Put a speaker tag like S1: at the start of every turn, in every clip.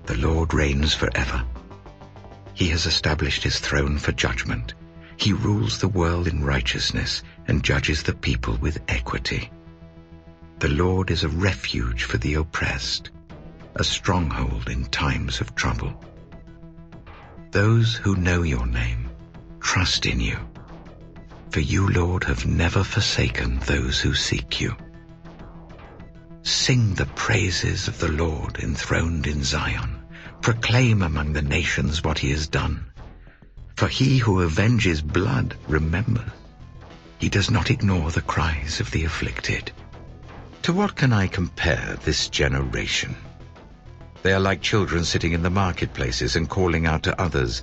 S1: The Lord reigns forever. He has established his throne for judgment. He rules the world in righteousness and judges the people with equity. The Lord is a refuge for the oppressed, a stronghold in times of trouble. Those who know your name trust in you, for you, Lord, have never forsaken those who seek you. Sing the praises of the Lord enthroned in Zion. Proclaim among the nations what he has done. For he who avenges blood remembers. He does not ignore the cries of the afflicted. To what can I compare this generation? They are like children sitting in the marketplaces and calling out to others,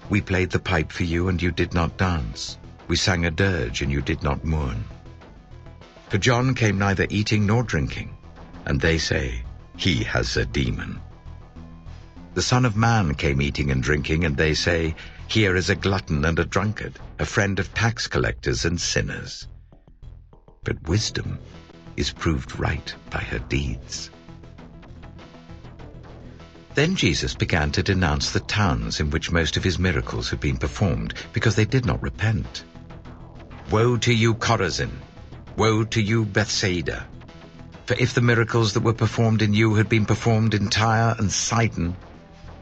S1: "We played the pipe for you and you did not dance. We sang a dirge and you did not mourn." For John came neither eating nor drinking, and they say, "He has a demon." The Son of Man came eating and drinking, and they say, "Here is a glutton and a drunkard, a friend of tax collectors and sinners." But wisdom is proved right by her deeds. Then Jesus began to denounce the towns in which most of his miracles had been performed, because they did not repent. "Woe to you, Chorazin! Woe to you, Bethsaida! For if the miracles that were performed in you had been performed in Tyre and Sidon,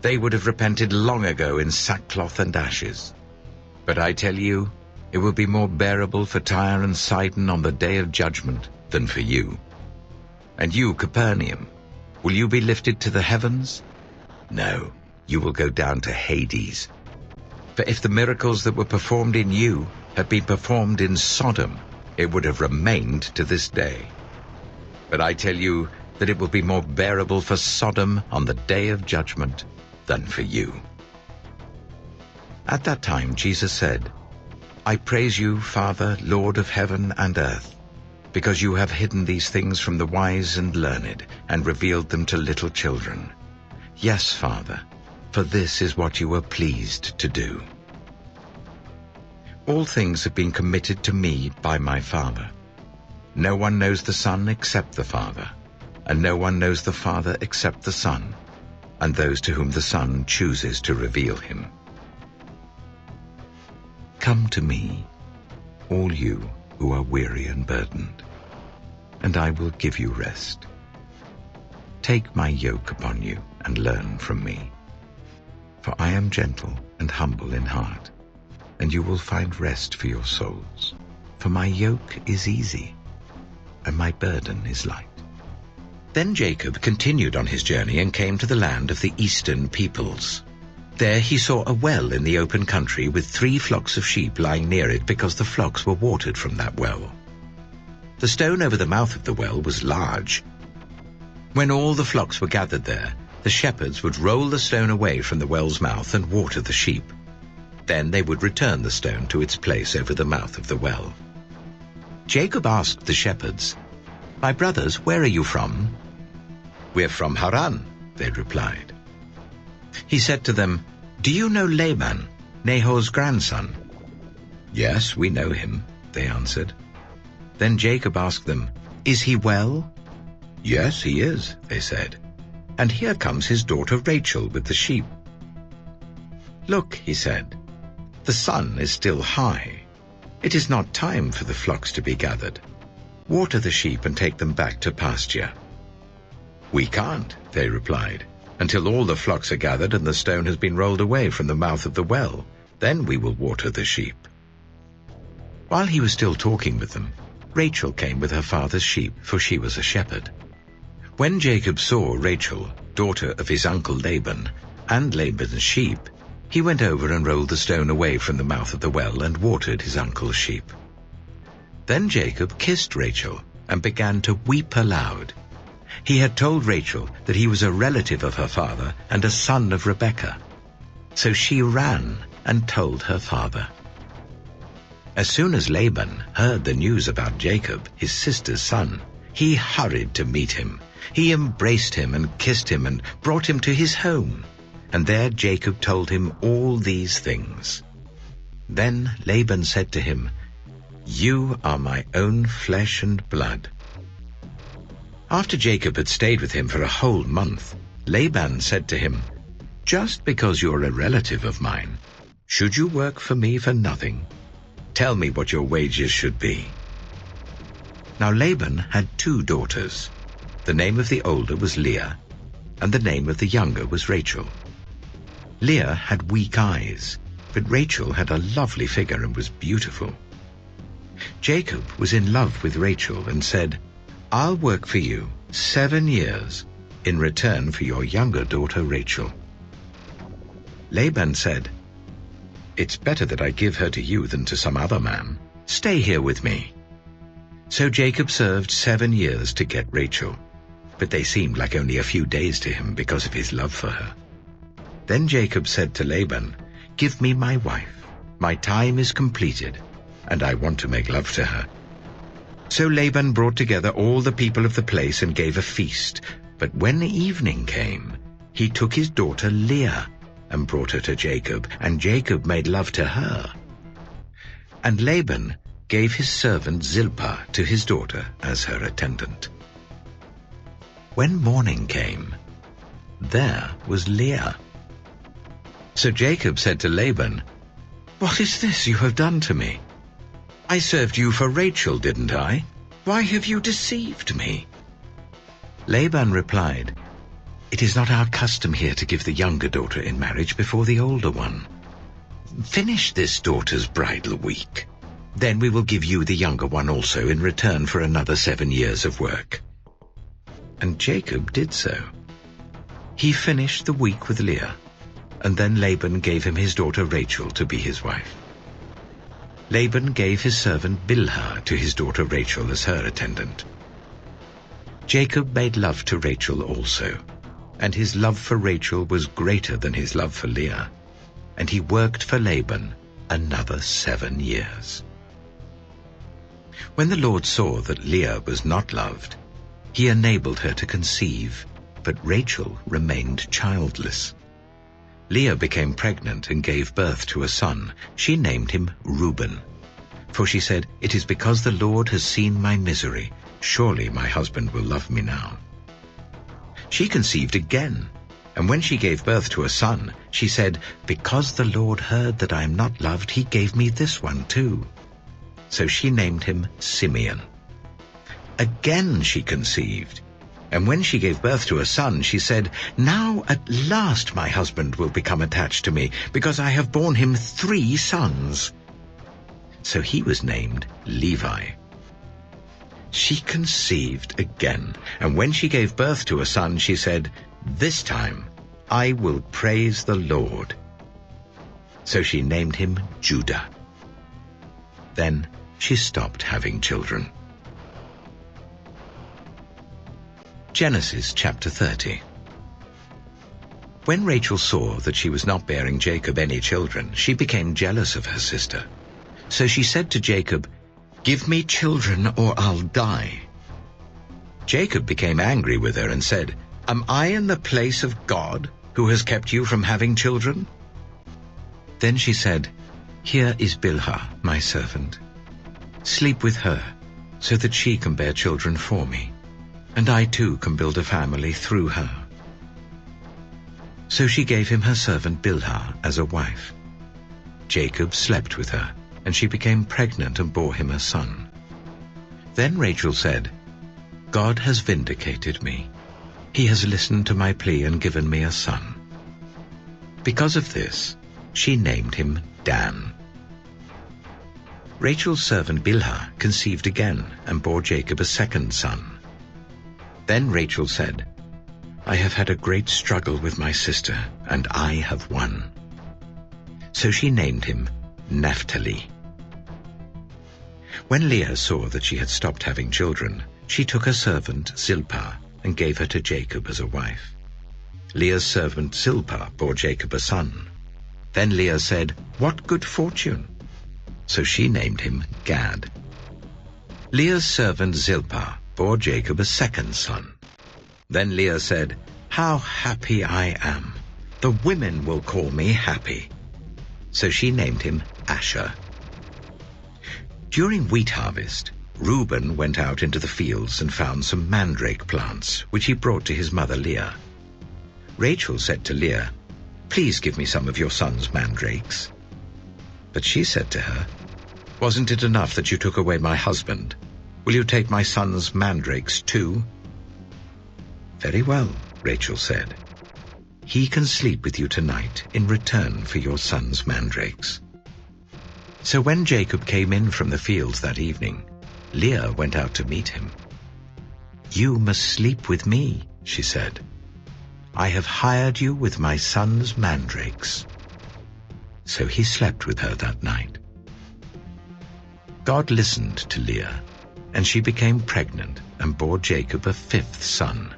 S1: they would have repented long ago in sackcloth and ashes. But I tell you, it will be more bearable for Tyre and Sidon on the day of judgment than for you. And you, Capernaum, will you be lifted to the heavens? No, you will go down to Hades. For if the miracles that were performed in you had been performed in Sodom, it would have remained to this day. But I tell you that it will be more bearable for Sodom on the day of judgment than for you." At that time Jesus said, "I praise you, Father, Lord of heaven and earth, because you have hidden these things from the wise and learned, and revealed them to little children. Yes, Father, for this is what you were pleased to do. All things have been committed to me by my Father. No one knows the Son except the Father, and no one knows the Father except the Son, and those to whom the Son chooses to reveal him. Come to me, all you who are weary and burdened, and I will give you rest. Take my yoke upon you and learn from me, for I am gentle and humble in heart, and you will find rest for your souls. For my yoke is easy, and my burden is light." Then Jacob continued on his journey and came to the land of the eastern peoples. There he saw a well in the open country with 3 flocks of sheep lying near it, because the flocks were watered from that well. The stone over the mouth of the well was large. When all the flocks were gathered there, the shepherds would roll the stone away from the well's mouth and water the sheep. Then they would return the stone to its place over the mouth of the well. Jacob asked the shepherds, "My brothers, where are you from?" "We're from Haran," they replied. He said to them, "Do you know Laban, Nahor's grandson?" "Yes, we know him," they answered. Then Jacob asked them, "Is he well?" "Yes, he is," they said. "And here comes his daughter Rachel with the sheep." "Look," he said, "the sun is still high. It is not time for the flocks to be gathered. Water the sheep and take them back to pasture." "We can't," they replied, "until all the flocks are gathered and the stone has been rolled away from the mouth of the well. Then we will water the sheep." While he was still talking with them, Rachel came with her father's sheep, for she was a shepherd. When Jacob saw Rachel, daughter of his uncle Laban, and Laban's sheep, he went over and rolled the stone away from the mouth of the well and watered his uncle's sheep. Then Jacob kissed Rachel and began to weep aloud. He had told Rachel that he was a relative of her father and a son of Rebekah. So she ran and told her father. As soon as Laban heard the news about Jacob, his sister's son, he hurried to meet him. He embraced him and kissed him and brought him to his home. And there Jacob told him all these things. Then Laban said to him, "You are my own flesh and blood." After Jacob had stayed with him for a whole month, Laban said to him, "Just because you're a relative of mine, should you work for me for nothing? Tell me what your wages should be." Now Laban had 2 daughters. The name of the older was Leah, and the name of the younger was Rachel. Leah had weak eyes, but Rachel had a lovely figure and was beautiful. Jacob was in love with Rachel and said, "I'll work for you 7 years in return for your younger daughter Rachel." Laban said, "It's better that I give her to you than to some other man. Stay here with me." So Jacob served 7 years to get Rachel, but they seemed like only a few days to him because of his love for her. Then Jacob said to Laban, "Give me my wife. My time is completed, and I want to make love to her." So Laban brought together all the people of the place and gave a feast. But when evening came, he took his daughter Leah and brought her to Jacob, and Jacob made love to her. And Laban gave his servant Zilpah to his daughter as her attendant. When morning came, there was Leah. So Jacob said to Laban, "What is this you have done to me? I served you for Rachel, didn't I? Why have you deceived me?" Laban replied, "It is not our custom here to give the younger daughter in marriage before the older one. Finish this daughter's bridal week. Then we will give you the younger one also in return for another 7 years of work." And Jacob did so. He finished the week with Leah, and then Laban gave him his daughter Rachel to be his wife. Laban gave his servant Bilhah to his daughter Rachel as her attendant. Jacob made love to Rachel also, and his love for Rachel was greater than his love for Leah, and he worked for Laban another 7 years. When the Lord saw that Leah was not loved, he enabled her to conceive, but Rachel remained childless. Leah became pregnant and gave birth to a son. She named him Reuben, for she said, "It is because the Lord has seen my misery. Surely my husband will love me now." She conceived again, and when she gave birth to a son, she said, "Because the Lord heard that I am not loved, he gave me this one too." So she named him Simeon. Again she conceived, and when she gave birth to a son, she said, "Now at last my husband will become attached to me, because I have borne him 3 sons." So he was named Levi. She conceived again, and when she gave birth to a son, she said, "This time I will praise the Lord." So she named him Judah. Then she stopped having children. Genesis chapter 30. When Rachel saw that she was not bearing Jacob any children, she became jealous of her sister. So she said to Jacob, "Give me children or I'll die." Jacob became angry with her and said, "Am I in the place of God, who has kept you from having children?" Then she said, "Here is Bilhah, my servant. Sleep with her, so that she can bear children for me, and I too can build a family through her." So she gave him her servant Bilhah as a wife. Jacob slept with her, and she became pregnant and bore him a son. Then Rachel said, "God has vindicated me. He has listened to my plea and given me a son." Because of this, she named him Dan. Rachel's servant Bilhah conceived again and bore Jacob a second son. Then Rachel said, "I have had a great struggle with my sister, and I have won." So she named him Naphtali. When Leah saw that she had stopped having children, she took her servant Zilpah and gave her to Jacob as a wife. Leah's servant Zilpah bore Jacob a son. Then Leah said, "What good fortune!" So she named him Gad. Leah's servant Zilpah bore Jacob a second son. Then Leah said, "How happy I am! The women will call me happy." So she named him Asher. During wheat harvest, Reuben went out into the fields and found some mandrake plants, which he brought to his mother Leah. Rachel said to Leah, "Please give me some of your son's mandrakes." But she said to her, "Wasn't it enough that you took away my husband? Will you take my son's mandrakes too?" "Very well," Rachel said. "He can sleep with you tonight in return for your son's mandrakes." So when Jacob came in from the fields that evening, Leah went out to meet him. "You must sleep with me," she said. "I have hired you with my son's mandrakes." So he slept with her that night. God listened to Leah, and she became pregnant and bore Jacob a 5th son.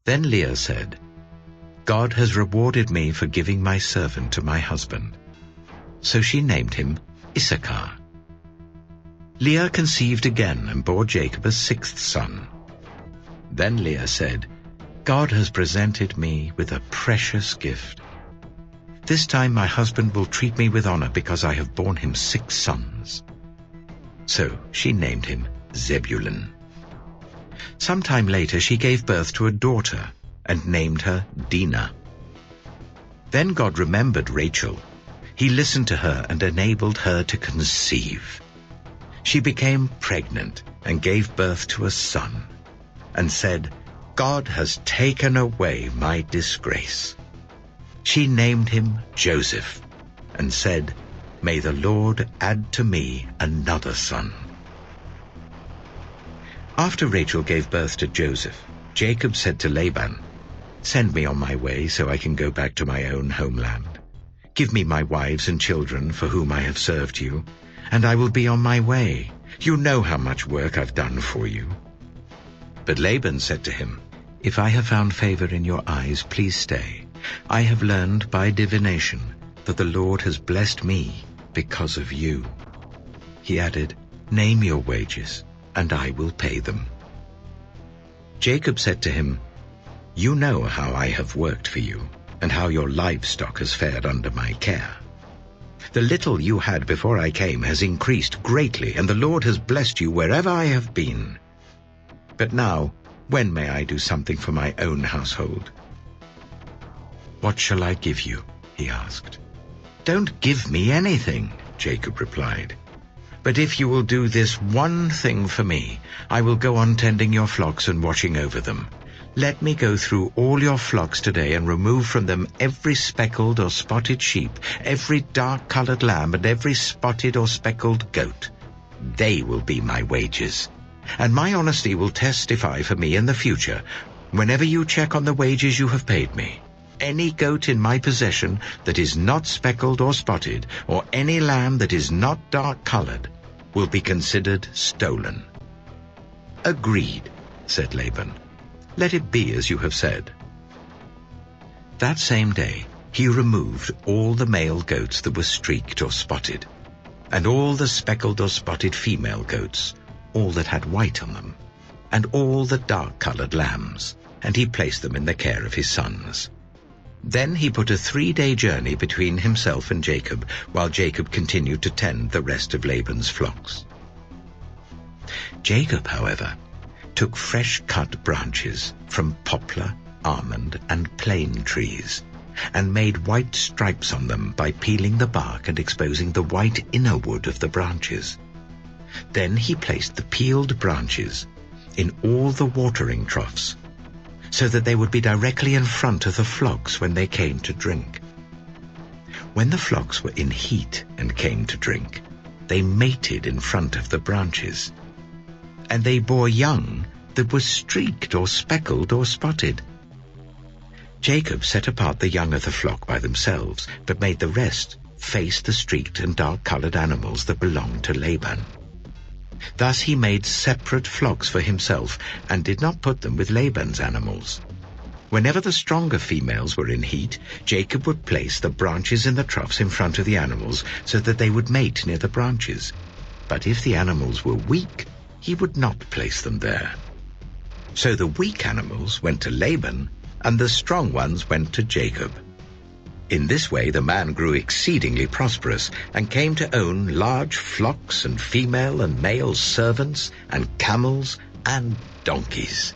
S1: Then Leah said, "God has rewarded me for giving my servant to my husband." So she named him Issachar. Leah conceived again and bore Jacob a 6th son. Then Leah said, "God has presented me with a precious gift. This time my husband will treat me with honor because I have borne him 6 sons." So she named him Zebulun. Sometime later she gave birth to a daughter and named her Dinah. Then God remembered Rachel. He listened to her and enabled her to conceive. She became pregnant and gave birth to a son, and said, "God has taken away my disgrace." She named him Joseph, and said, "May the Lord add to me another son." After Rachel gave birth to Joseph, Jacob said to Laban, "Send me on my way so I can go back to my own homeland. Give me my wives and children for whom I have served you, and I will be on my way. You know how much work I've done for you." But Laban said to him, "If I have found favor in your eyes, please stay. I have learned by divination that the Lord has blessed me because of you." He added, "Name your wages, and I will pay them." Jacob said to him, "You know how I have worked for you, and how your livestock has fared under my care. The little you had before I came has increased greatly, and the Lord has blessed you wherever I have been. But now, when may I do something for my own household?" "What shall I give you?" he asked. "Don't give me anything," Jacob replied. "But if you will do this one thing for me, I will go on tending your flocks and watching over them. Let me go through all your flocks today and remove from them every speckled or spotted sheep, every dark-colored lamb, and every spotted or speckled goat. They will be my wages. And my honesty will testify for me in the future, whenever you check on the wages you have paid me. Any goat in my possession that is not speckled or spotted, or any lamb that is not dark-colored, will be considered stolen." "Agreed," said Laban. "Let it be as you have said." That same day he removed all the male goats that were streaked or spotted, and all the speckled or spotted female goats, all that had white on them, and all the dark-colored lambs, and he placed them in the care of his sons. Then he put a 3-day journey between himself and Jacob, while Jacob continued to tend the rest of Laban's flocks. Jacob, however, took fresh-cut branches from poplar, almond, and plane trees, and made white stripes on them by peeling the bark and exposing the white inner wood of the branches. Then he placed the peeled branches in all the watering troughs, so that they would be directly in front of the flocks when they came to drink. When the flocks were in heat and came to drink, they mated in front of the branches. And they bore young that were streaked or speckled or spotted. Jacob set apart the young of the flock by themselves, but made the rest face the streaked and dark-colored animals that belonged to Laban. Thus he made separate flocks for himself, and did not put them with Laban's animals. Whenever the stronger females were in heat, Jacob would place the branches in the troughs in front of the animals, so that they would mate near the branches. But if the animals were weak, he would not place them there. So the weak animals went to Laban, and the strong ones went to Jacob. In this way the man grew exceedingly prosperous, and came to own large flocks and female and male servants and camels and donkeys.